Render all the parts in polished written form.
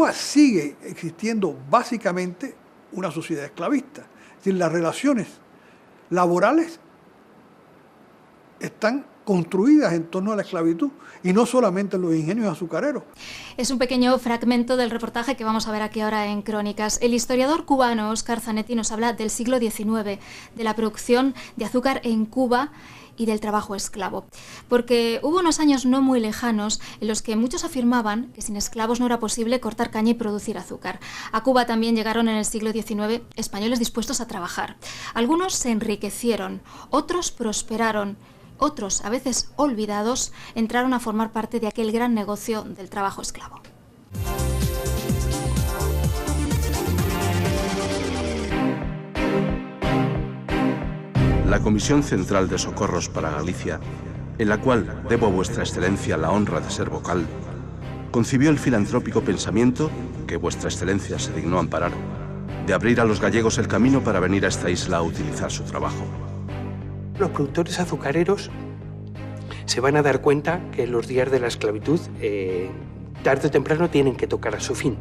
Cuba sigue existiendo básicamente una sociedad esclavista. Es decir, las relaciones laborales están construidas en torno a la esclavitud y no solamente en los ingenios azucareros. Es un pequeño fragmento del reportaje que vamos a ver aquí ahora en Crónicas. El historiador cubano Óscar Zanetti nos habla del siglo XIX, de la producción de azúcar en Cuba y del trabajo esclavo. Porque hubo unos años no muy lejanos en los que muchos afirmaban que sin esclavos no era posible cortar caña y producir azúcar. A Cuba también llegaron en el siglo XIX españoles dispuestos a trabajar. Algunos se enriquecieron, otros prosperaron. Otros, a veces olvidados, entraron a formar parte de aquel gran negocio del trabajo esclavo. La Comisión Central de Socorros para Galicia, en la cual debo a vuestra excelencia la honra de ser vocal, concibió el filantrópico pensamiento, que vuestra excelencia se dignó amparar, de abrir a los gallegos el camino para venir a esta isla a utilizar su trabajo. Los productores azucareros se van a dar cuenta que los días de la esclavitud, tarde o temprano, tienen que tocar a su fin.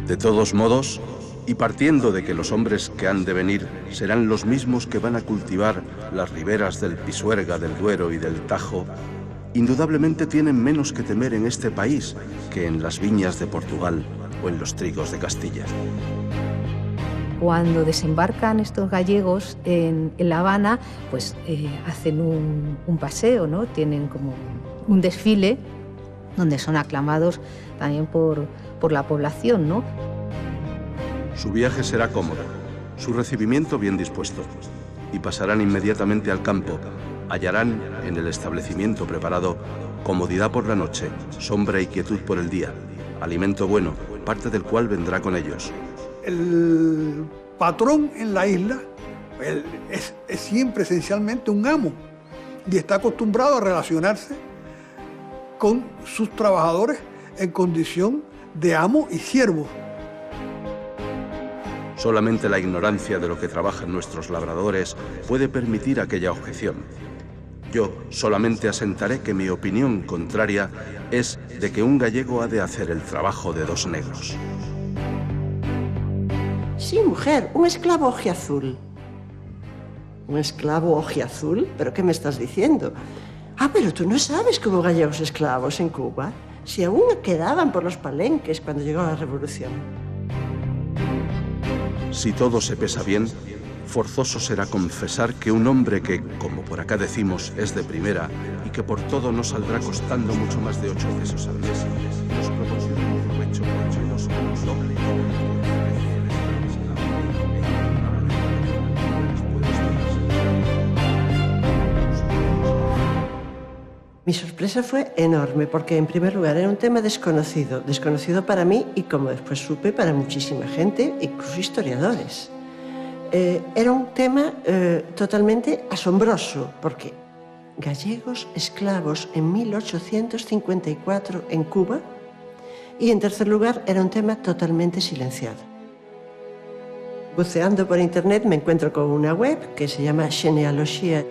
De todos modos, y partiendo de que los hombres que han de venir serán los mismos que van a cultivar las riberas del Pisuerga, del Duero y del Tajo, indudablemente tienen menos que temer en este país que en las viñas de Portugal o en los trigos de Castilla. Cuando desembarcan estos gallegos en La Habana, pues hacen un paseo, ¿no? Tienen como un desfile donde son aclamados también por la población, ¿no? Su viaje será cómodo, su recibimiento bien dispuesto, y pasarán inmediatamente al campo. Hallarán en el establecimiento preparado comodidad por la noche, sombra y quietud por el día, alimento bueno, parte del cual vendrá con ellos. El patrón en la isla es siempre esencialmente un amo y está acostumbrado a relacionarse con sus trabajadores en condición de amo y siervo. Solamente la ignorancia de lo que trabajan nuestros labradores puede permitir aquella objeción. Yo solamente asentaré que mi opinión contraria es de que un gallego ha de hacer el trabajo de dos negros. Sí, mujer, un esclavo ojiazul. ¿Un esclavo ojiazul? ¿Pero qué me estás diciendo? Ah, pero tú no sabes que hubo gallegos esclavos en Cuba. Si aún quedaban por los palenques cuando llegó la revolución. Si todo se pesa bien, forzoso será confesar que un hombre que, como por acá decimos, es de primera y que por todo no saldrá costando mucho más de 8 pesos al mes, nos proporciona un provecho doble. Mi sorpresa fue enorme porque, en primer lugar, era un tema desconocido para mí y, como después supe, para muchísima gente, incluso historiadores. Era un tema totalmente asombroso porque gallegos esclavos en 1854 en Cuba, y, en tercer lugar, era un tema totalmente silenciado. Buceando por internet me encuentro con una web que se llama Genealogía.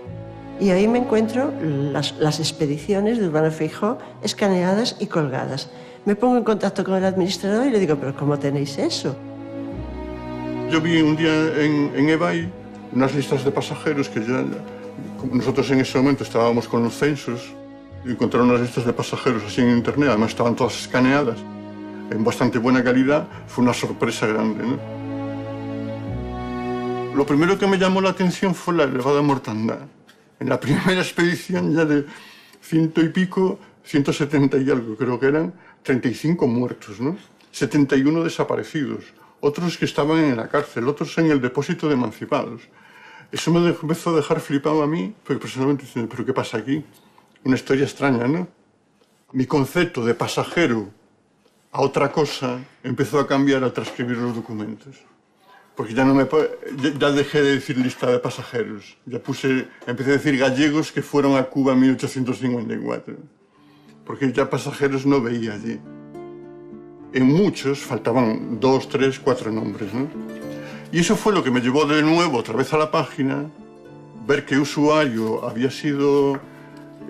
Y ahí me encuentro las expediciones de Urbano Feijoo escaneadas y colgadas. Me pongo en contacto con el administrador y le digo, ¿pero cómo tenéis eso? Yo vi un día en eBay unas listas de pasajeros que ya nosotros en ese momento estábamos con los censos, y encontraron unas listas de pasajeros así en internet, además estaban todas escaneadas, en bastante buena calidad. Fue una sorpresa grande, ¿no? Lo primero que me llamó la atención fue la elevada mortandad. En la primera expedición ya de 100 y pico, 170 y algo, creo que eran 35 muertos, ¿no? 71 desaparecidos, otros que estaban en la cárcel, otros en el depósito de emancipados. Eso me empezó a dejar flipado a mí, porque personalmente diciendo, ¿pero qué pasa aquí? Una historia extraña, ¿no? Mi concepto de pasajero a otra cosa empezó a cambiar al transcribir los documentos. Porque ya dejé de decir lista de pasajeros. Empecé a decir gallegos que fueron a Cuba en 1854. Porque ya pasajeros no veía allí. En muchos faltaban 2, 3, 4 nombres, ¿no? Y eso fue lo que me llevó de nuevo otra vez a la página, ver qué usuario había sido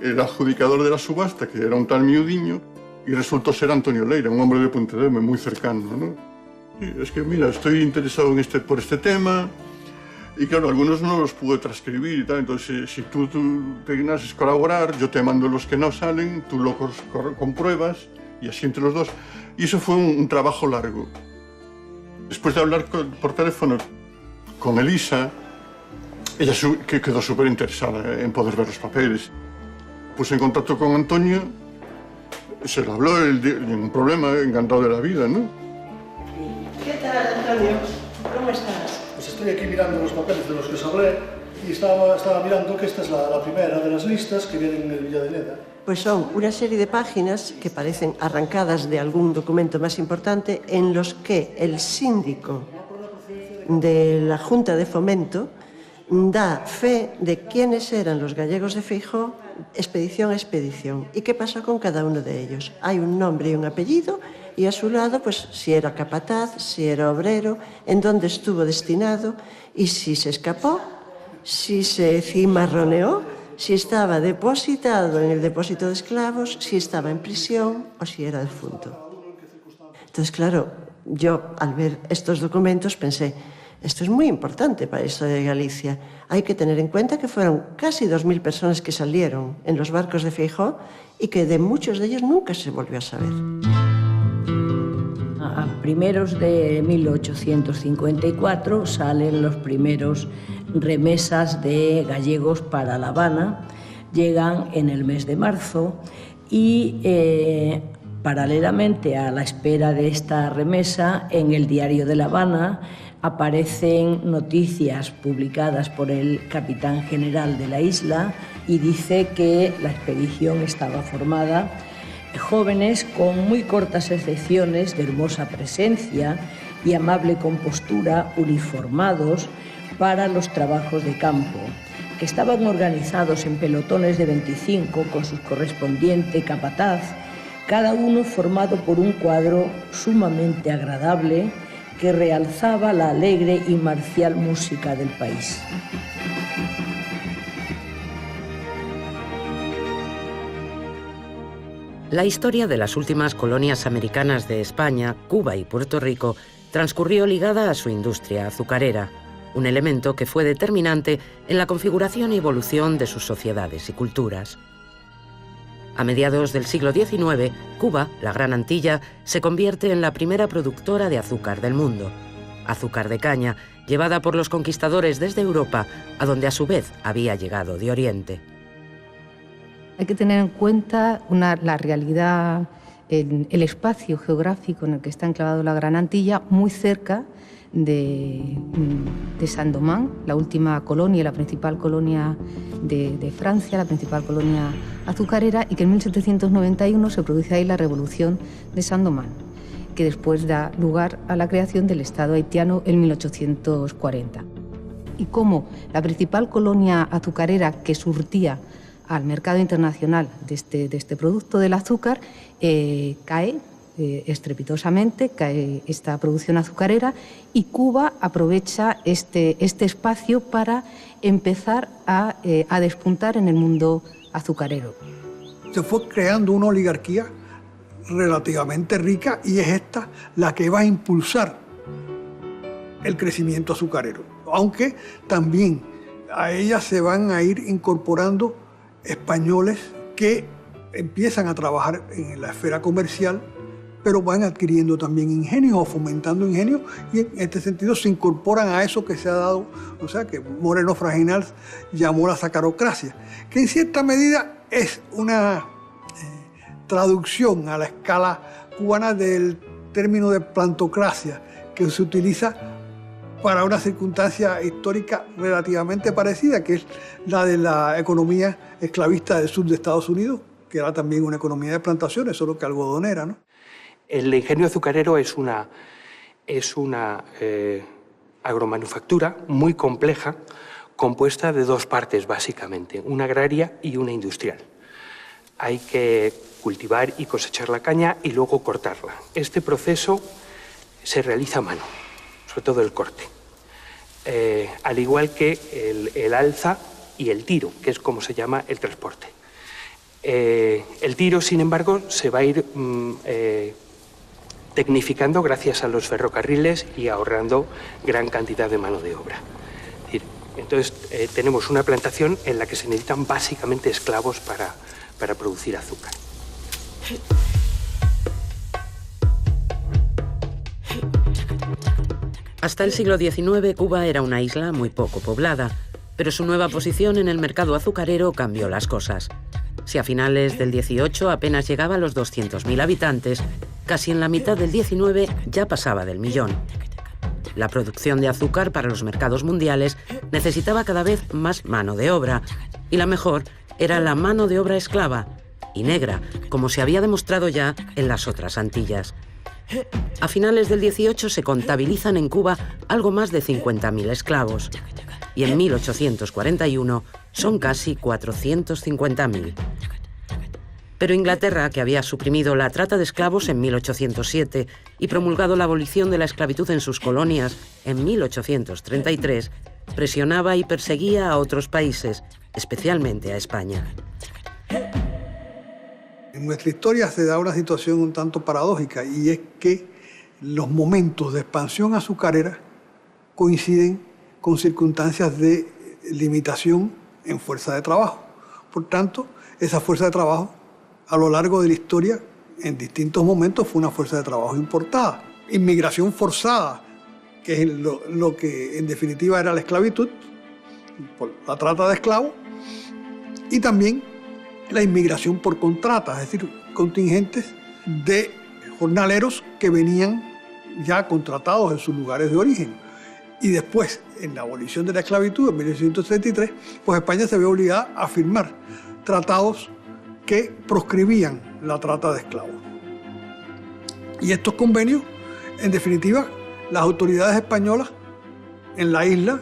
el adjudicador de la subasta, que era un tal Miudiño, y resultó ser Antonio Leira, un hombre de Pontedeume muy cercano, ¿no? Sí, es que, mira, estoy interesado por este tema, y claro, algunos no los pude transcribir y tal, entonces si tú te dignas colaborar, yo te mando los que no salen, tú lo compruebas, y así entre los dos. Y eso fue un trabajo largo. Después de hablar por teléfono con Elisa, ella que quedó súper interesada en poder ver los papeles. Puse en contacto con Antonio, se lo habló, ningún problema, encantado de la vida, ¿no? ¿Qué tal, Antonio? ¿Cómo estás? Pues estoy aquí mirando los papeles de los que os hablé y estaba mirando que esta es la primera de las listas que vienen en el Villa de Leda. Pues son una serie de páginas que parecen arrancadas de algún documento más importante en los que el síndico de la Junta de Fomento da fe de quiénes eran los gallegos de Feijóo, expedición a expedición, y qué pasó con cada uno de ellos. Hay un nombre y un apellido, y a su lado, pues, si era capataz, si era obrero, en dónde estuvo destinado, y si se escapó, si se cimarroneó, si estaba depositado en el depósito de esclavos, si estaba en prisión o si era difunto. Entonces, claro, yo al ver estos documentos pensé, esto es muy importante para la historia de Galicia. Hay que tener en cuenta que fueron casi 2000 personas que salieron en los barcos de Feijóo y que de muchos de ellos nunca se volvió a saber. A primeros de 1854 salen los primeros remesas de gallegos para La Habana, llegan en el mes de marzo y paralelamente a la espera de esta remesa, en el Diario de La Habana aparecen noticias publicadas por el capitán general de la isla y dice que la expedición estaba formada jóvenes con muy cortas excepciones de hermosa presencia y amable compostura, uniformados para los trabajos de campo, que estaban organizados en pelotones de 25 con su correspondiente capataz, cada uno formado por un cuadro sumamente agradable que realzaba la alegre y marcial música del país. La historia de las últimas colonias americanas de España, Cuba y Puerto Rico transcurrió ligada a su industria azucarera, un elemento que fue determinante en la configuración y evolución de sus sociedades y culturas. A mediados del siglo XIX, Cuba, la Gran Antilla, se convierte en la primera productora de azúcar del mundo. Azúcar de caña, llevada por los conquistadores desde Europa, a donde a su vez había llegado de Oriente. Hay que tener en cuenta la realidad, el espacio geográfico en el que está enclavado la Gran Antilla, muy cerca de Saint-Domingue, la última colonia, la principal colonia de Francia, la principal colonia azucarera, y que en 1791 se produce ahí la Revolución de Saint-Domingue, que después da lugar a la creación del Estado haitiano en 1840. Y como la principal colonia azucarera que surtía al mercado internacional de este producto del azúcar, cae estrepitosamente, cae esta producción azucarera, y Cuba aprovecha este espacio para empezar a despuntar en el mundo azucarero. Se fue creando una oligarquía relativamente rica y es esta la que va a impulsar el crecimiento azucarero, aunque también a ella se van a ir incorporando españoles que empiezan a trabajar en la esfera comercial, pero van adquiriendo también ingenios o fomentando ingenios, y en este sentido se incorporan a eso que se ha dado, o sea, que Moreno Fraginal llamó la sacarocracia, que en cierta medida es una traducción a la escala cubana del término de plantocracia, que se utiliza para una circunstancia histórica relativamente parecida, que es la de la economía esclavista del sur de Estados Unidos, que era también una economía de plantaciones, solo que algodonera, ¿no? El ingenio azucarero es una agromanufactura muy compleja, compuesta de dos partes básicamente, una agraria y una industrial. Hay que cultivar y cosechar la caña y luego cortarla. Este proceso se realiza a mano, sobre todo el corte, al igual que el alza y el tiro, que es como se llama el transporte. El tiro, sin embargo, se va a ir tecnificando gracias a los ferrocarriles y ahorrando gran cantidad de mano de obra. Entonces, tenemos una plantación en la que se necesitan básicamente esclavos para producir azúcar. Hasta el siglo XIX, Cuba era una isla muy poco poblada, pero su nueva posición en el mercado azucarero cambió las cosas. Si a finales del XVIII apenas llegaba a los 200.000 habitantes, casi en la mitad del XIX ya pasaba del 1.000.000. La producción de azúcar para los mercados mundiales necesitaba cada vez más mano de obra, y la mejor era la mano de obra esclava, y negra, como se había demostrado ya en las otras Antillas. A finales del XVIII se contabilizan en Cuba algo más de 50.000 esclavos, y en 1841 son casi 450.000. Pero Inglaterra, que había suprimido la trata de esclavos en 1807 y promulgado la abolición de la esclavitud en sus colonias en 1833, presionaba y perseguía a otros países, especialmente a España. En nuestra historia se da una situación un tanto paradójica, y es que los momentos de expansión azucarera coinciden con circunstancias de limitación en fuerza de trabajo. Por tanto, esa fuerza de trabajo a lo largo de la historia, en distintos momentos, fue una fuerza de trabajo importada. Inmigración forzada, que es lo que en definitiva era la esclavitud, por la trata de esclavos, y también la inmigración por contratas, es decir, contingentes de jornaleros que venían ya contratados en sus lugares de origen. Y después, en la abolición de la esclavitud en 1833, pues España se ve obligada a firmar tratados que proscribían la trata de esclavos. Y estos convenios, en definitiva, las autoridades españolas en la isla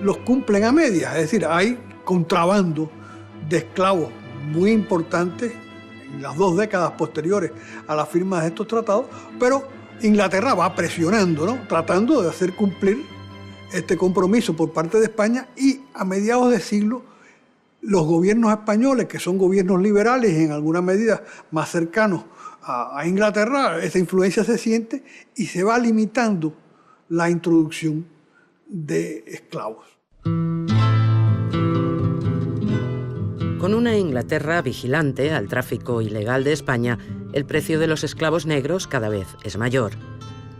los cumplen a medias, es decir, hay contrabando de esclavos muy importantes en las 2 décadas posteriores a la firma de estos tratados, pero Inglaterra va presionando, ¿no?, tratando de hacer cumplir este compromiso por parte de España, y a mediados de siglo los gobiernos españoles, que son gobiernos liberales y en alguna medida más cercanos a Inglaterra, esa influencia se siente y se va limitando la introducción de esclavos. Con una Inglaterra vigilante al tráfico ilegal de España, el precio de los esclavos negros cada vez es mayor.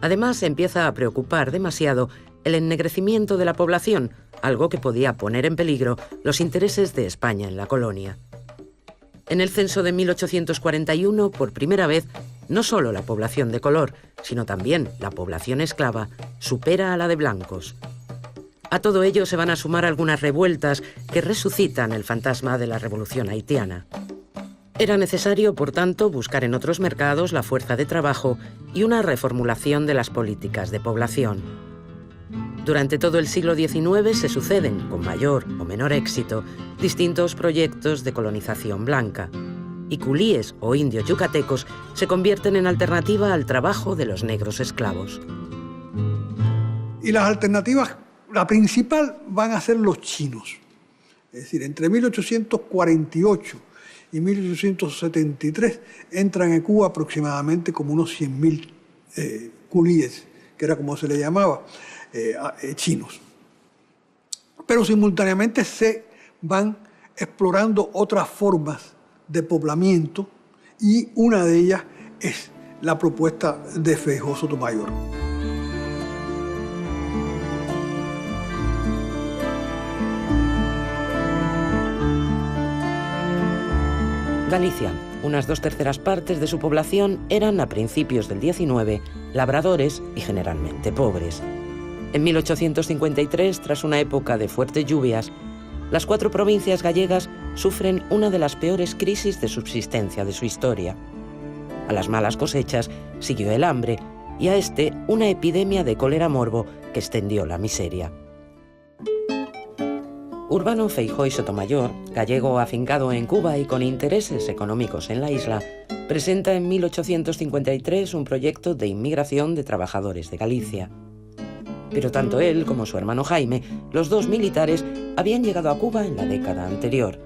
Además, empieza a preocupar demasiado el ennegrecimiento de la población, algo que podía poner en peligro los intereses de España en la colonia. En el censo de 1841, por primera vez, no solo la población de color, sino también la población esclava, supera a la de blancos. A todo ello se van a sumar algunas revueltas que resucitan el fantasma de la revolución haitiana. Era necesario, por tanto, buscar en otros mercados la fuerza de trabajo y una reformulación de las políticas de población. Durante todo el siglo XIX se suceden, con mayor o menor éxito, distintos proyectos de colonización blanca, y culíes o indios yucatecos se convierten en alternativa al trabajo de los negros esclavos. Y las alternativas, la principal, van a ser los chinos. Es decir, entre 1848 y 1873 entran en Cuba aproximadamente como unos 100.000 culíes, que era como se le llamaba, chinos. Pero simultáneamente se van explorando otras formas de poblamiento, y una de ellas es la propuesta de Feijó Sotomayor. Galicia, unas 2/3 partes de su población eran a principios del XIX labradores y generalmente pobres. En 1853, tras una época de fuertes lluvias, las 4 provincias gallegas sufren una de las peores crisis de subsistencia de su historia. A las malas cosechas siguió el hambre y a este una epidemia de cólera morbo que extendió la miseria. Urbano Feijó y Sotomayor, gallego afincado en Cuba y con intereses económicos en la isla, presenta en 1853 un proyecto de inmigración de trabajadores de Galicia. Pero tanto él como su hermano Jaime, los 2 militares, habían llegado a Cuba en la década anterior.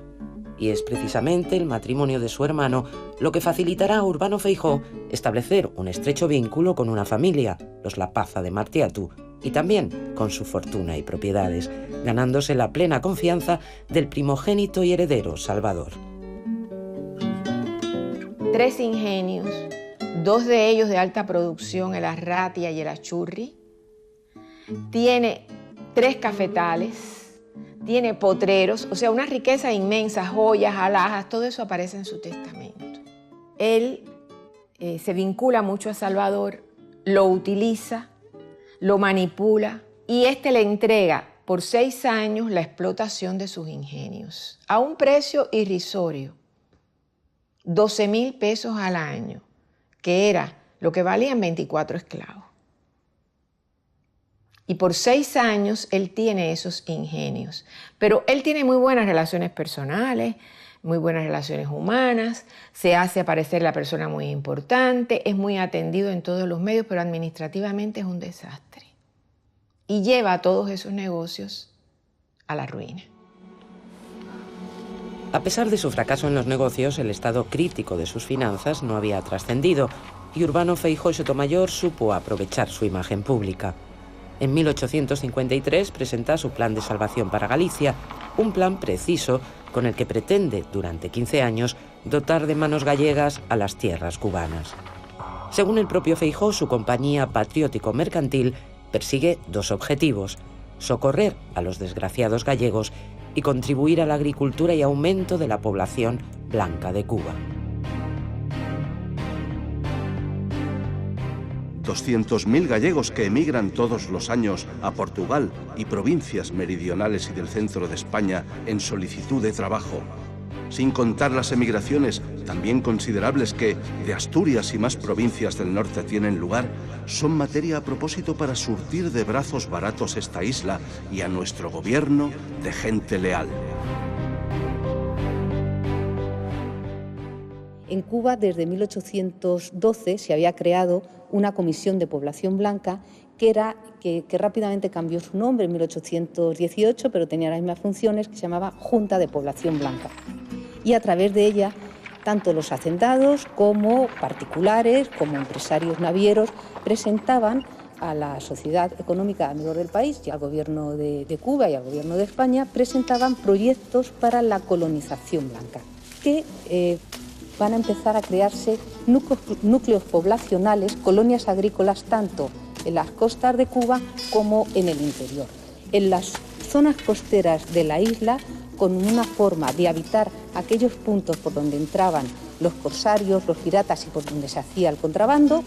y es precisamente el matrimonio de su hermano lo que facilitará a Urbano Feijóo establecer un estrecho vínculo con una familia, los Lapaza de Martiatu, y también con su fortuna y propiedades, ganándose la plena confianza del primogénito y heredero Salvador. 3 ingenios, 2 de ellos de alta producción, el Arratia y el Achurri. Tiene 3 cafetales, tiene potreros, o sea, una riqueza inmensa, joyas, alhajas, todo eso aparece en su testamento. Él se vincula mucho a Salvador, lo utiliza, lo manipula y este le entrega por 6 años la explotación de sus ingenios a un precio irrisorio, 12.000 pesos al año, que era lo que valían 24 esclavos. Y por 6 años él tiene esos ingenios. Pero él tiene muy buenas relaciones personales, muy buenas relaciones humanas, se hace aparecer la persona muy importante, es muy atendido en todos los medios, pero administrativamente es un desastre. Y lleva a todos esos negocios a la ruina. A pesar de su fracaso en los negocios, el estado crítico de sus finanzas no había trascendido y Urbano Feijóo Sotomayor supo aprovechar su imagen pública. En 1853 presenta su plan de salvación para Galicia, un plan preciso con el que pretende, durante 15 años, dotar de manos gallegas a las tierras cubanas. Según el propio Feijóo, su compañía patriótico-mercantil persigue 2 objetivos: socorrer a los desgraciados gallegos y contribuir a la agricultura y aumento de la población blanca de Cuba. 200.000 gallegos que emigran todos los años a Portugal y provincias meridionales y del centro de España en solicitud de trabajo, sin contar las emigraciones también considerables que de Asturias y más provincias del norte tienen lugar, son materia a propósito para surtir de brazos baratos esta isla y a nuestro gobierno de gente leal. En Cuba, desde 1812, se había creado una comisión de población blanca que rápidamente cambió su nombre en 1818, pero tenía las mismas funciones, que se llamaba Junta de Población Blanca. Y a través de ella, tanto los hacendados como particulares, como empresarios navieros, presentaban a la Sociedad Económica de Amigos del País y al Gobierno de Cuba y al Gobierno de España, presentaban proyectos para la colonización blanca, que van a empezar a crearse núcleos poblacionales, colonias agrícolas, tanto en las costas de Cuba como en el interior. En las zonas costeras de la isla, con una forma de habitar aquellos puntos por donde entraban los corsarios, los piratas y por donde se hacía el contrabando,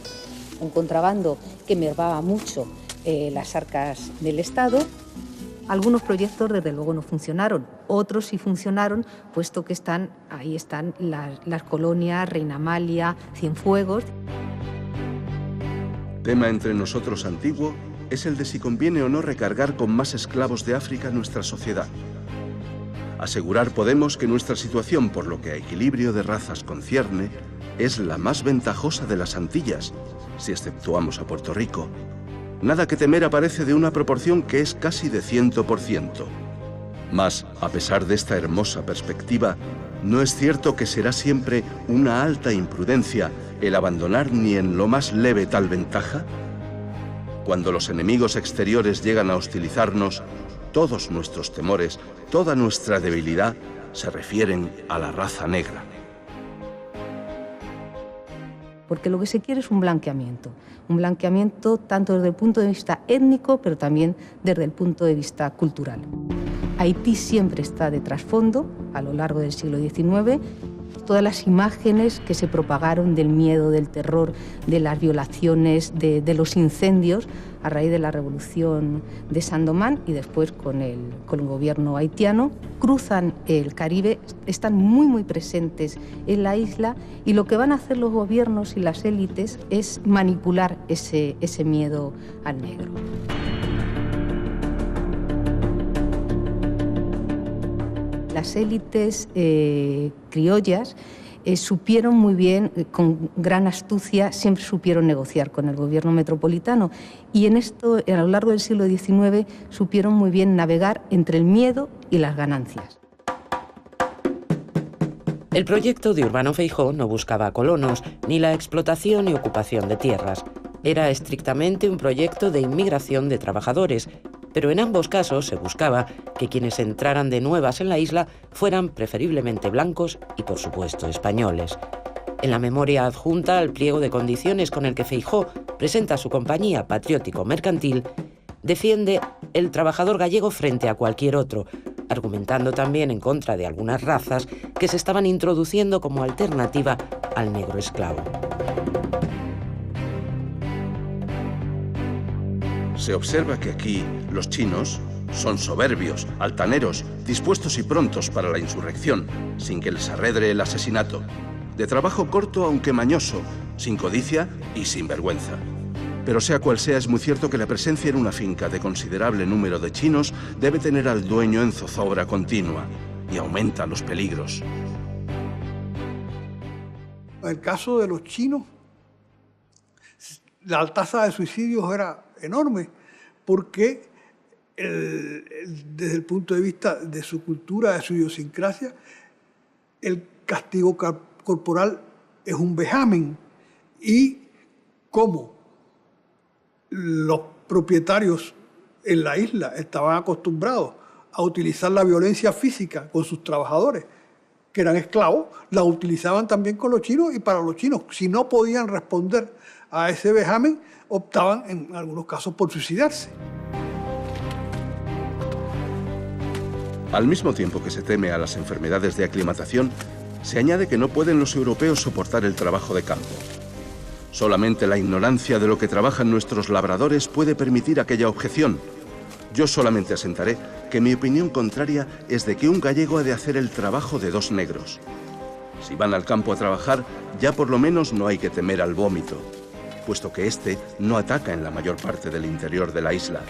un contrabando que mermaba mucho las arcas del Estado. Algunos proyectos desde luego no funcionaron, otros sí funcionaron, puesto que ahí están las colonias Reina Amalia, Cienfuegos. Tema entre nosotros antiguo es el de si conviene o no recargar con más esclavos de África nuestra sociedad. Asegurar podemos que nuestra situación, por lo que a equilibrio de razas concierne, es la más ventajosa de las Antillas, si exceptuamos a Puerto Rico. Nada que temer aparece de una proporción que es casi de 100%. Mas, a pesar de esta hermosa perspectiva, ¿no es cierto que será siempre una alta imprudencia el abandonar ni en lo más leve tal ventaja? Cuando los enemigos exteriores llegan a hostilizarnos, todos nuestros temores, toda nuestra debilidad se refieren a la raza negra. Porque lo que se quiere es un blanqueamiento tanto desde el punto de vista étnico, pero también desde el punto de vista cultural. Haití siempre está de trasfondo a lo largo del siglo XIX. Todas las imágenes que se propagaron del miedo, del terror, de las violaciones, de los incendios a raíz de la revolución de Saint-Domingue y después con el gobierno haitiano, cruzan el Caribe, están muy presentes en la isla y lo que van a hacer los gobiernos y las élites es manipular ese miedo al negro. Las élites criollas supieron muy bien, con gran astucia, siempre supieron negociar con el gobierno metropolitano y en esto, a lo largo del siglo XIX, supieron muy bien navegar entre el miedo y las ganancias. El proyecto de Urbano Feijóo no buscaba colonos, ni la explotación y ocupación de tierras. Era estrictamente un proyecto de inmigración de trabajadores, pero en ambos casos se buscaba que quienes entraran de nuevas en la isla fueran preferiblemente blancos y, por supuesto, españoles. En la memoria adjunta al pliego de condiciones con el que Feijóo presenta su compañía patriótico-mercantil, defiende el trabajador gallego frente a cualquier otro, argumentando también en contra de algunas razas que se estaban introduciendo como alternativa al negro esclavo. Se observa que aquí los chinos son soberbios, altaneros, dispuestos y prontos para la insurrección, sin que les arredre el asesinato. De trabajo corto aunque mañoso, sin codicia y sin vergüenza. Pero sea cual sea, es muy cierto que la presencia en una finca de considerable número de chinos debe tener al dueño en zozobra continua y aumenta los peligros. En el caso de los chinos, la tasa de suicidios era enorme porque desde el punto de vista de su cultura, de su idiosincrasia, el castigo corporal es un vejamen. Y como los propietarios en la isla estaban acostumbrados a utilizar la violencia física con sus trabajadores, que eran esclavos, la utilizaban también con los chinos, y para los chinos, si no podían responder a ese vejamen, optaban en algunos casos por suicidarse. Al mismo tiempo que se teme a las enfermedades de aclimatación, se añade que no pueden los europeos soportar el trabajo de campo. Solamente la ignorancia de lo que trabajan nuestros labradores puede permitir aquella objeción. Yo solamente asentaré que mi opinión contraria es de que un gallego ha de hacer el trabajo de dos negros. Si van al campo a trabajar, ya por lo menos no hay que temer al vómito, puesto que este no ataca en la mayor parte del interior de la isla.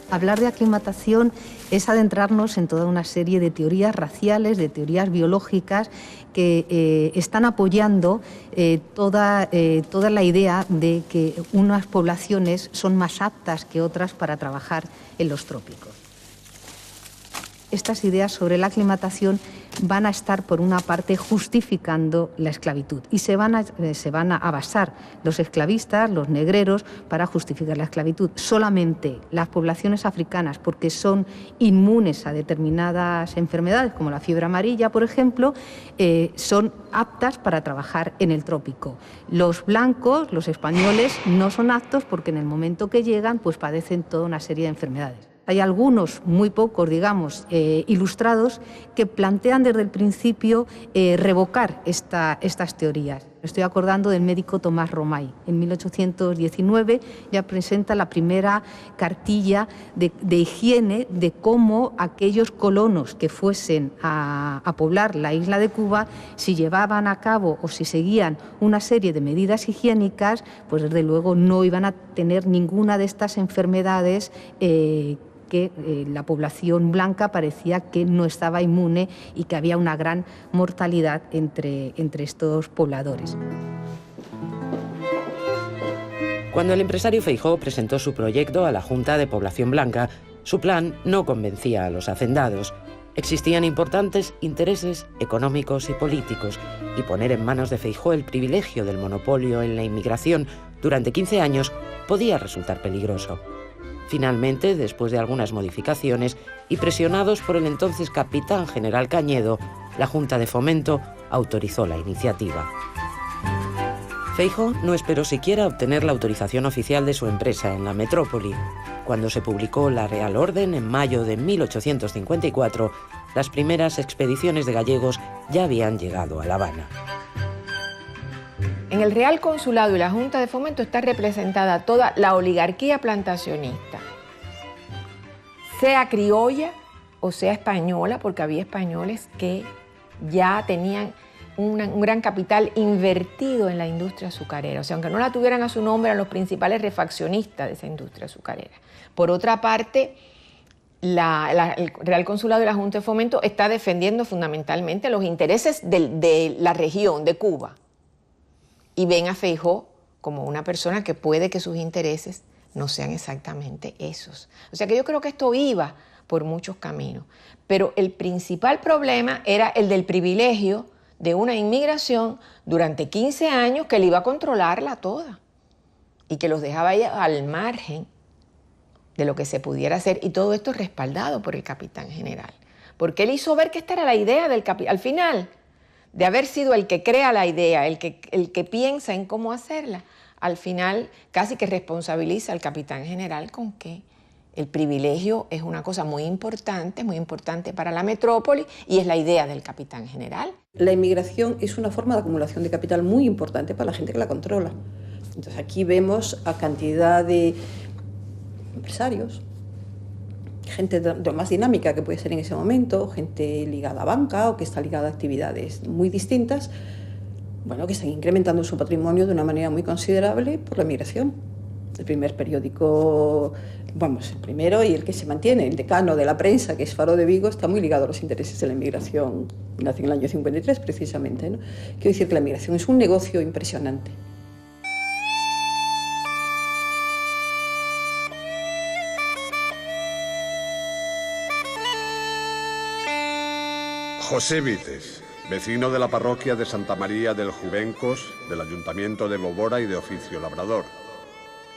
Hablar de aclimatación es adentrarnos en toda una serie de teorías raciales, de teorías biológicas que están apoyando toda la idea de que unas poblaciones son más aptas que otras para trabajar en los trópicos. Estas ideas sobre la aclimatación van a estar, por una parte, justificando la esclavitud, y se van a basar los esclavistas, los negreros, para justificar la esclavitud. Solamente las poblaciones africanas, porque son inmunes a determinadas enfermedades, como la fiebre amarilla, por ejemplo, son aptas para trabajar en el trópico. Los blancos, los españoles, no son aptos porque en el momento que llegan, pues padecen toda una serie de enfermedades. Hay algunos, muy pocos, digamos, ilustrados, que plantean desde el principio revocar estas teorías. Me estoy acordando del médico Tomás Romay. En 1819 ya presenta la primera cartilla de higiene de cómo aquellos colonos que fuesen a poblar la isla de Cuba, si llevaban a cabo o si seguían una serie de medidas higiénicas, pues desde luego no iban a tener ninguna de estas enfermedades que la población blanca parecía que no estaba inmune y que había una gran mortalidad entre estos pobladores. Cuando el empresario Feijóo presentó su proyecto a la Junta de Población Blanca, su plan no convencía a los hacendados. Existían importantes intereses económicos y políticos, y poner en manos de Feijóo el privilegio del monopolio en la inmigración durante 15 años podía resultar peligroso. Finalmente, después de algunas modificaciones y presionados por el entonces capitán general Cañedo, la Junta de Fomento autorizó la iniciativa. Feijóo no esperó siquiera obtener la autorización oficial de su empresa en la metrópoli. Cuando se publicó la Real Orden en mayo de 1854, las primeras expediciones de gallegos ya habían llegado a La Habana. En el Real Consulado y la Junta de Fomento está representada toda la oligarquía plantacionista, sea criolla o sea española, porque había españoles que ya tenían un gran capital invertido en la industria azucarera. O sea, aunque no la tuvieran a su nombre, eran los principales refaccionistas de esa industria azucarera. Por otra parte, el Real Consulado y la Junta de Fomento está defendiendo fundamentalmente los intereses de la región, de Cuba. Y ven a Feijóo como una persona que puede que sus intereses no sean exactamente esos. O sea que yo creo que esto iba por muchos caminos. Pero el principal problema era el del privilegio de una inmigración durante 15 años que él iba a controlarla toda y que los dejaba ahí al margen de lo que se pudiera hacer, y todo esto respaldado por el capitán general, porque él hizo ver que esta era la idea del capitán. Al final, de haber sido el que crea la idea, el que piensa en cómo hacerla, al final casi que responsabiliza al capitán general con que el privilegio es una cosa muy importante para la metrópoli, y es la idea del capitán general. La inmigración es una forma de acumulación de capital muy importante para la gente que la controla. Entonces aquí vemos a cantidad de empresarios, gente de lo más dinámica que puede ser en ese momento, gente ligada a banca o que está ligada a actividades muy distintas, bueno, que están incrementando su patrimonio de una manera muy considerable por la migración. El primer periódico, vamos, el primero y el que se mantiene, el decano de la prensa, que es Faro de Vigo, está muy ligado a los intereses de la inmigración. Nació en el año 53 precisamente, ¿no? Quiero decir que la migración es un negocio impresionante. José Vices, vecino de la parroquia de Santa María del Juvencos, del Ayuntamiento de Bobora y de oficio labrador,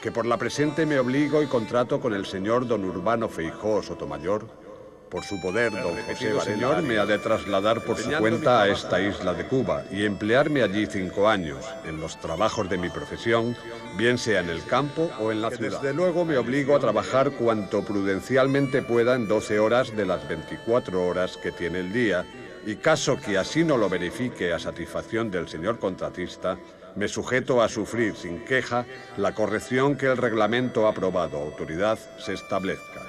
que por la presente me obligo y contrato con el señor don Urbano Feijóo Sotomayor. Por su poder, don José Varela me ha de trasladar por su cuenta a esta isla de Cuba y emplearme allí 5 años en los trabajos de mi profesión, bien sea en el campo o en la ciudad. Desde luego me obligo a trabajar cuanto prudencialmente pueda en 12 horas de las 24 horas que tiene el día, y caso que así no lo verifique a satisfacción del señor contratista, me sujeto a sufrir sin queja la corrección que el reglamento aprobado autoridad se establezca.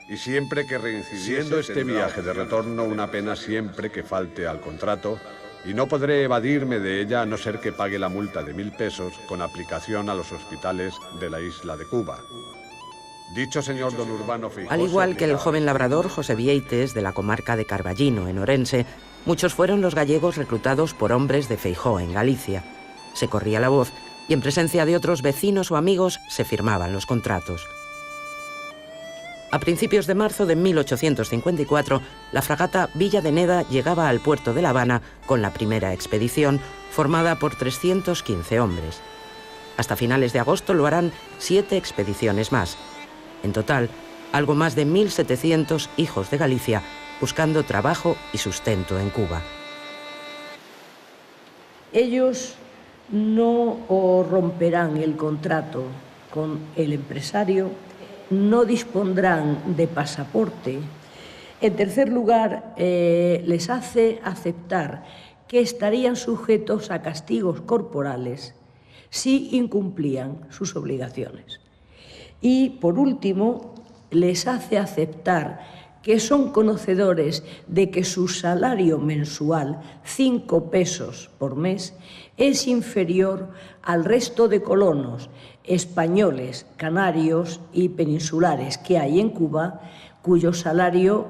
Y siempre que reincidiendo este viaje de retorno una pena siempre que falte al contrato, y no podré evadirme de ella a no ser que pague la multa de 1000 pesos con aplicación a los hospitales de la isla de Cuba. Dicho señor don Urbano Feijóo. Al igual que el joven labrador José Vieites de la comarca de Carballino, en Orense, muchos fueron los gallegos reclutados por hombres de Feijóo en Galicia. Se corría la voz y en presencia de otros vecinos o amigos se firmaban los contratos. A principios de marzo de 1854, la fragata Villa de Neda llegaba al puerto de La Habana con la primera expedición, formada por 315 hombres. Hasta finales de agosto lo harán 7 expediciones más. En total, algo más de 1.700 hijos de Galicia buscando trabajo y sustento en Cuba. Ellos no romperán el contrato con el empresario, no dispondrán de pasaporte. En tercer lugar, les hace aceptar que estarían sujetos a castigos corporales si incumplían sus obligaciones. Y, por último, les hace aceptar que son conocedores de que su salario mensual, 5 pesos por mes, es inferior al resto de colonos españoles, canarios y peninsulares que hay en Cuba, cuyo salario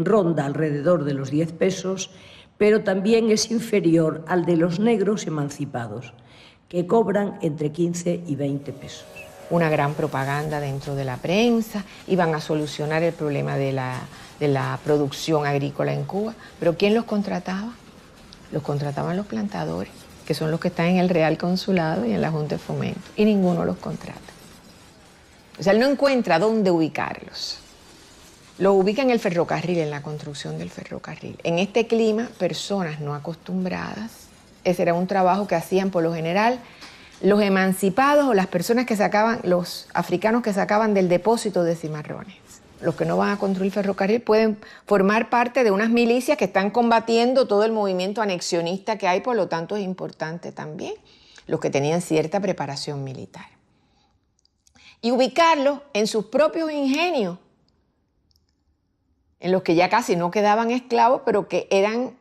ronda alrededor de los 10 pesos, pero también es inferior al de los negros emancipados, que cobran entre 15 y 20 pesos. Una gran propaganda dentro de la prensa, iban a solucionar el problema de la producción agrícola en Cuba. ¿Pero quién los contrataba? Los contrataban los plantadores, que son los que están en el Real Consulado y en la Junta de Fomento, y ninguno los contrata. O sea, él no encuentra dónde ubicarlos. Los ubica en el ferrocarril, en la construcción del ferrocarril. En este clima, personas no acostumbradas, ese era un trabajo que hacían por lo general los emancipados o las personas que sacaban, los africanos que sacaban del depósito de cimarrones. Los que no van a construir ferrocarril pueden formar parte de unas milicias que están combatiendo todo el movimiento anexionista que hay, por lo tanto es importante también los que tenían cierta preparación militar. Y ubicarlos en sus propios ingenios, en los que ya casi no quedaban esclavos, pero que eran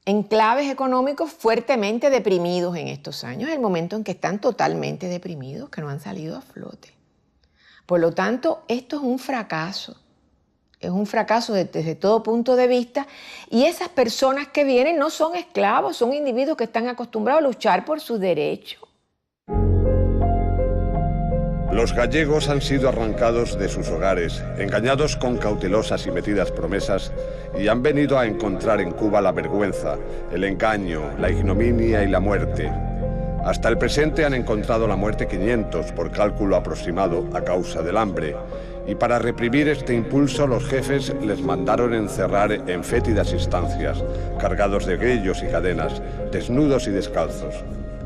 enclaves económicos fuertemente deprimidos en estos años, el momento en que están totalmente deprimidos, que no han salido a flote. Por lo tanto, esto es un fracaso desde todo punto de vista, y esas personas que vienen no son esclavos, son individuos que están acostumbrados a luchar por sus derechos. Los gallegos han sido arrancados de sus hogares, engañados con cautelosas y metidas promesas, y han venido a encontrar en Cuba la vergüenza, el engaño, la ignominia y la muerte. Hasta el presente han encontrado la muerte 500 por cálculo aproximado a causa del hambre, y para reprimir este impulso los jefes les mandaron encerrar en fétidas instancias, cargados de grillos y cadenas, desnudos y descalzos.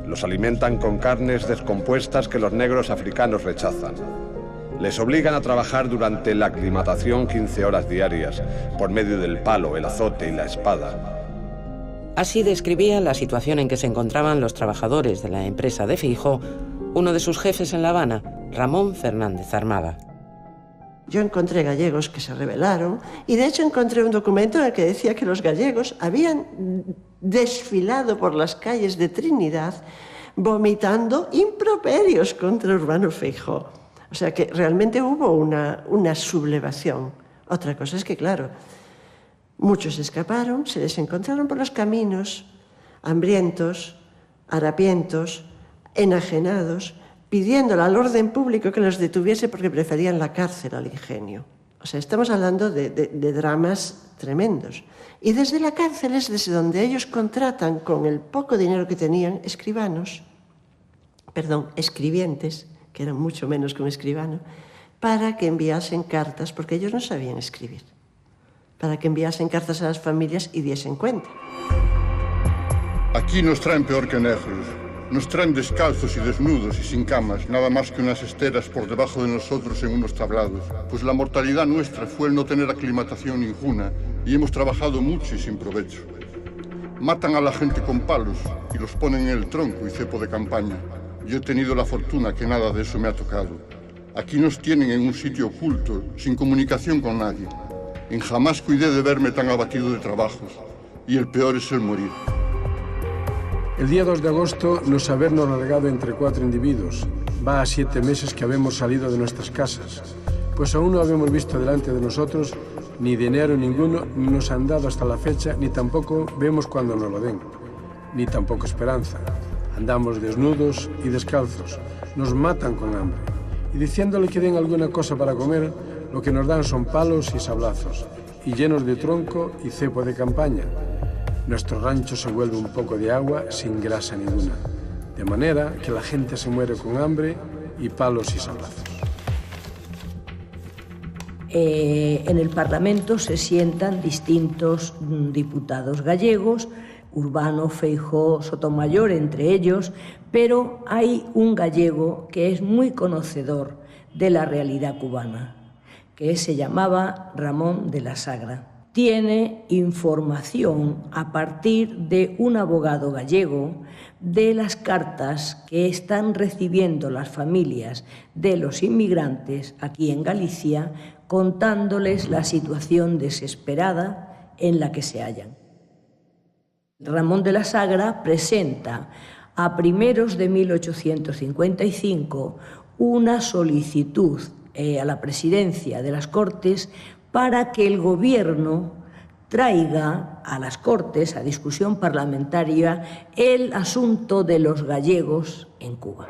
Los alimentan con carnes descompuestas que los negros africanos rechazan. Les obligan a trabajar durante la aclimatación 15 horas diarias, por medio del palo, el azote y la espada. Así describía la situación en que se encontraban los trabajadores de la empresa de Feijó, uno de sus jefes en La Habana, Ramón Fernández Armada. Yo encontré gallegos que se rebelaron y de hecho encontré un documento en el que decía que los gallegos habían desfilado por las calles de Trinidad vomitando improperios contra Urbano Feijó. O sea que realmente hubo una sublevación. Otra cosa es que, claro, muchos escaparon, se les encontraron por los caminos, hambrientos, harapientos, enajenados, pidiéndole al orden público que los detuviese porque preferían la cárcel al ingenio. O sea, estamos hablando de dramas tremendos. Y desde la cárcel es desde donde ellos contratan, con el poco dinero que tenían, escribientes, que eran mucho menos que un escribano, para que enviasen cartas, porque ellos no sabían escribir, para que enviasen cartas a las familias y diesen cuenta. Aquí nos traen peor que negros. Nos traen descalzos y desnudos y sin camas, nada más que unas esteras por debajo de nosotros en unos tablados. Pues la mortalidad nuestra fue el no tener aclimatación ninguna y hemos trabajado mucho y sin provecho. Matan a la gente con palos y los ponen en el tronco y cepo de campaña. Yo he tenido la fortuna que nada de eso me ha tocado. Aquí nos tienen en un sitio oculto, sin comunicación con nadie. En jamás cuidé de verme tan abatido de trabajos. Y el peor es el morir. El día 2 de agosto nos habernos largado entre 4 individuos. Va a 7 meses que habemos salido de nuestras casas, pues aún no habemos visto delante de nosotros ni dinero ninguno nos han dado hasta la fecha, ni tampoco vemos cuando nos lo den, ni tampoco esperanza. Andamos desnudos y descalzos, nos matan con hambre, y diciéndole que den alguna cosa para comer, lo que nos dan son palos y sablazos, y llenos de tronco y cepo de campaña. Nuestro rancho se vuelve un poco de agua sin grasa ninguna, de manera que la gente se muere con hambre y palos y sablazos. En el Parlamento se sientan distintos diputados gallegos, Urbano, Feijó, Sotomayor, entre ellos, pero hay un gallego que es muy conocedor de la realidad cubana, que se llamaba Ramón de la Sagra. Tiene información a partir de un abogado gallego de las cartas que están recibiendo las familias de los inmigrantes aquí en Galicia, contándoles la situación desesperada en la que se hallan. Ramón de la Sagra presenta a primeros de 1855 una solicitud a la presidencia de las Cortes para que el gobierno traiga a las Cortes, a discusión parlamentaria, el asunto de los gallegos en Cuba.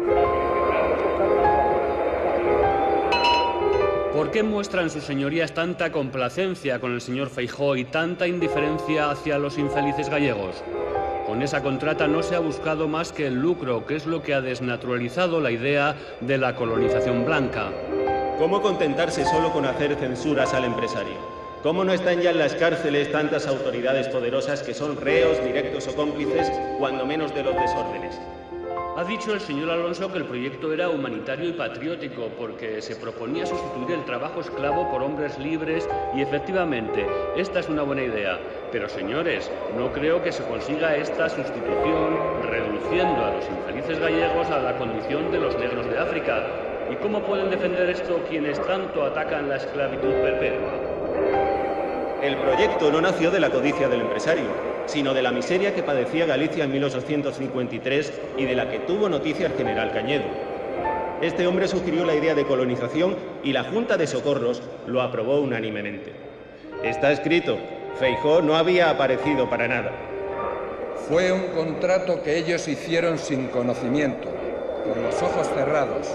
¿Por qué muestran sus señorías tanta complacencia con el señor Feijó y tanta indiferencia hacia los infelices gallegos? Con esa contrata no se ha buscado más que el lucro, que es lo que ha desnaturalizado la idea de la colonización blanca. ¿Cómo contentarse solo con hacer censuras al empresario? ¿Cómo no están ya en las cárceles tantas autoridades poderosas que son reos, directos o cómplices, cuando menos de los desórdenes? Ha dicho el señor Alonso que el proyecto era humanitario y patriótico porque se proponía sustituir el trabajo esclavo por hombres libres y efectivamente, esta es una buena idea. Pero señores, no creo que se consiga esta sustitución reduciendo a los infelices gallegos a la condición de los negros de África. ¿Y cómo pueden defender esto quienes tanto atacan la esclavitud perpetua? El proyecto no nació de la codicia del empresario, sino de la miseria que padecía Galicia en 1853 y de la que tuvo noticia el general Cañedo. Este hombre sugirió la idea de colonización y la Junta de Socorros lo aprobó unánimemente. Está escrito, Feijó no había aparecido para nada. Fue un contrato que ellos hicieron sin conocimiento, con los ojos cerrados,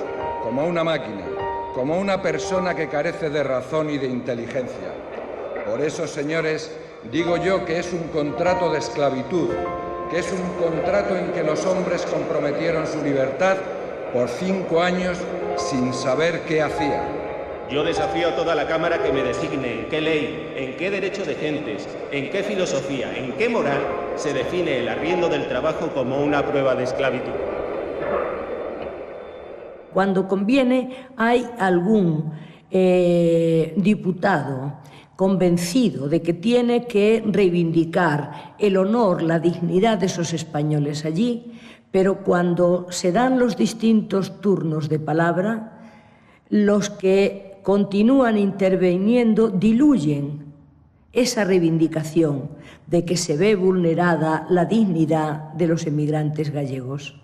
como una máquina, como una persona que carece de razón y de inteligencia. Por eso, señores, digo yo que es un contrato de esclavitud, que es un contrato en que los hombres comprometieron su libertad por 5 años sin saber qué hacían. Yo desafío a toda la Cámara que me designe en qué ley, en qué derecho de gentes, en qué filosofía, en qué moral se define el arriendo del trabajo como una prueba de esclavitud. Cuando conviene, hay algún diputado convencido de que tiene que reivindicar el honor, la dignidad de esos españoles allí, pero cuando se dan los distintos turnos de palabra, los que continúan interviniendo diluyen esa reivindicación de que se ve vulnerada la dignidad de los emigrantes gallegos.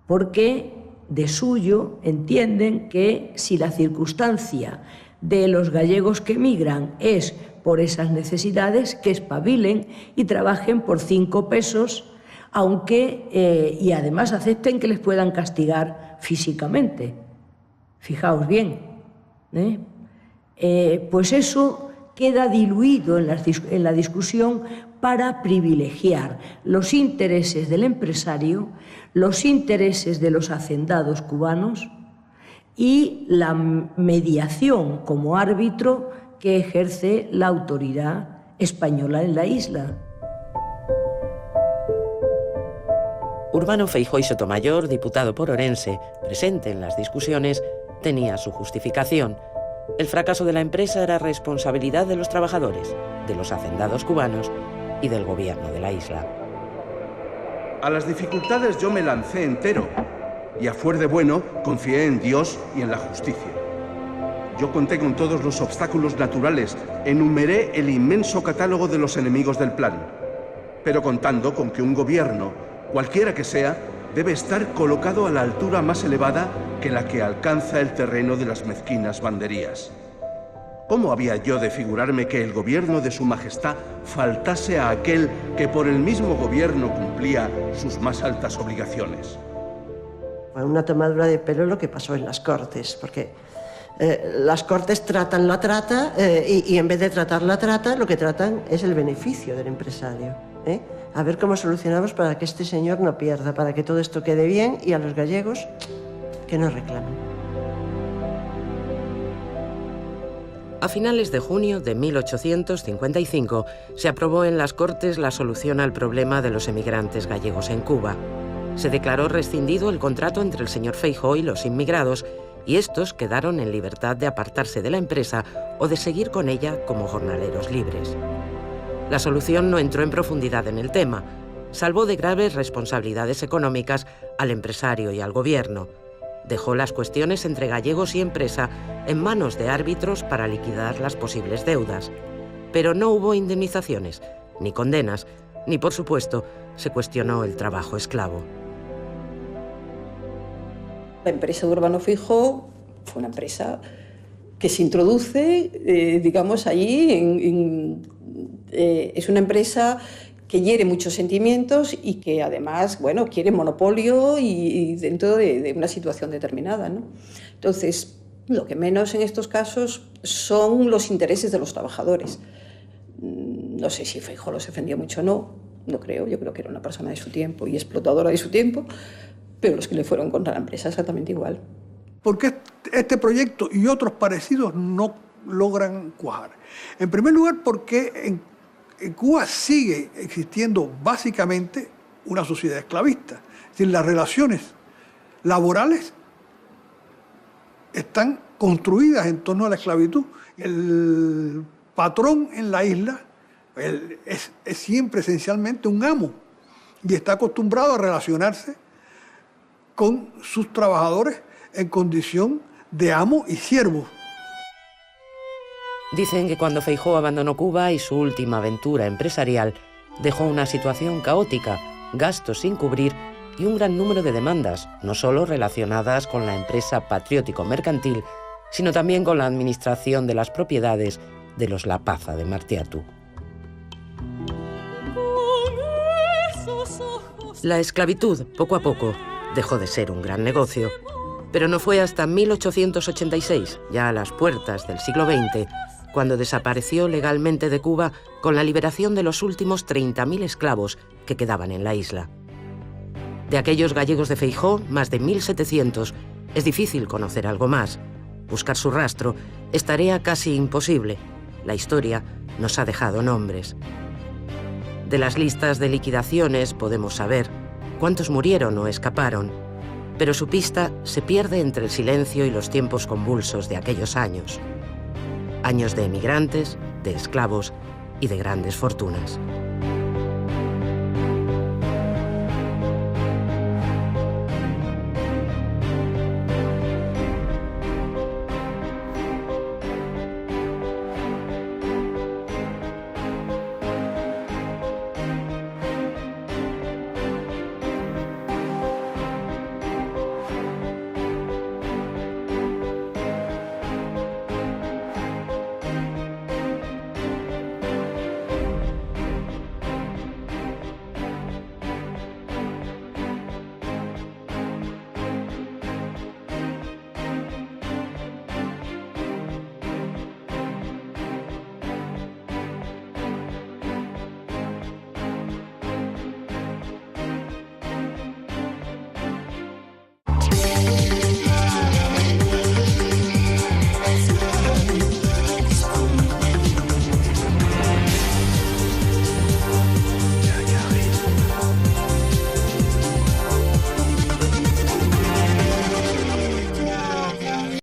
Porque de suyo entienden que si la circunstancia de los gallegos que emigran es por esas necesidades, que espabilen y trabajen por 5 pesos, aunque y además acepten que les puedan castigar físicamente. Fijaos bien, pues eso queda diluido en la discusión para privilegiar los intereses del empresario, los intereses de los hacendados cubanos y la mediación como árbitro que ejerce la autoridad española en la isla. Urbano Feijóo y Sotomayor, diputado por Orense, presente en las discusiones, tenía su justificación. El fracaso de la empresa era responsabilidad de los trabajadores, de los hacendados cubanos y del gobierno de la isla. A las dificultades yo me lancé entero y a fuer de bueno confié en Dios y en la justicia. Yo conté con todos los obstáculos naturales, enumeré el inmenso catálogo de los enemigos del plan, pero contando con que un gobierno, cualquiera que sea, debe estar colocado a la altura más elevada que la que alcanza el terreno de las mezquinas banderías. ¿Cómo había yo de figurarme que el gobierno de su majestad faltase a aquel que por el mismo gobierno cumplía sus más altas obligaciones? Fue una tomadura de pelo lo que pasó en las Cortes, porque las Cortes tratan la trata y en vez de tratar la trata, lo que tratan es el beneficio del empresario. A ver cómo solucionamos para que este señor no pierda, para que todo esto quede bien y a los gallegos que no reclamen. A finales de junio de 1855 se aprobó en las Cortes la solución al problema de los emigrantes gallegos en Cuba. Se declaró rescindido el contrato entre el señor Feijóo y los inmigrados y estos quedaron en libertad de apartarse de la empresa o de seguir con ella como jornaleros libres. La solución no entró en profundidad en el tema, salvó de graves responsabilidades económicas al empresario y al gobierno. Dejó las cuestiones entre gallegos y empresa en manos de árbitros para liquidar las posibles deudas. Pero no hubo indemnizaciones, ni condenas, ni, por supuesto, se cuestionó el trabajo esclavo. La empresa de Urbano Feijóo fue una empresa que se introduce, digamos, allí. Es una empresa que hiere muchos sentimientos y que además, bueno, quiere monopolio y dentro de una situación determinada, ¿no? Entonces, lo que menos en estos casos son los intereses de los trabajadores. No sé si Feijóo los defendía mucho o no, no creo, yo creo que era una persona de su tiempo y explotadora de su tiempo, pero los que le fueron contra la empresa exactamente igual. ¿Por qué este proyecto y otros parecidos no logran cuajar? En primer lugar, porque en Cuba sigue existiendo básicamente una sociedad esclavista. Es decir, las relaciones laborales están construidas en torno a la esclavitud. El patrón en la isla es siempre esencialmente un amo y está acostumbrado a relacionarse con sus trabajadores en condición de amo y siervo. Dicen que cuando Feijóo abandonó Cuba y su última aventura empresarial, dejó una situación caótica, gastos sin cubrir y un gran número de demandas, no solo relacionadas con la empresa Patriótico Mercantil, sino también con la administración de las propiedades de los Lapaza de Martiatú. La esclavitud, poco a poco, dejó de ser un gran negocio Pero no fue hasta 1886, ya a las puertas del siglo XX, cuando desapareció legalmente de Cuba con la liberación de los últimos 30.000 esclavos que quedaban en la isla. De aquellos gallegos de Feijó, más de 1.700, es difícil conocer algo más. Buscar su rastro es tarea casi imposible. La historia nos ha dejado nombres. De las listas de liquidaciones podemos saber cuántos murieron o escaparon, pero su pista se pierde entre el silencio y los tiempos convulsos de aquellos años. Años de emigrantes, de esclavos y de grandes fortunas.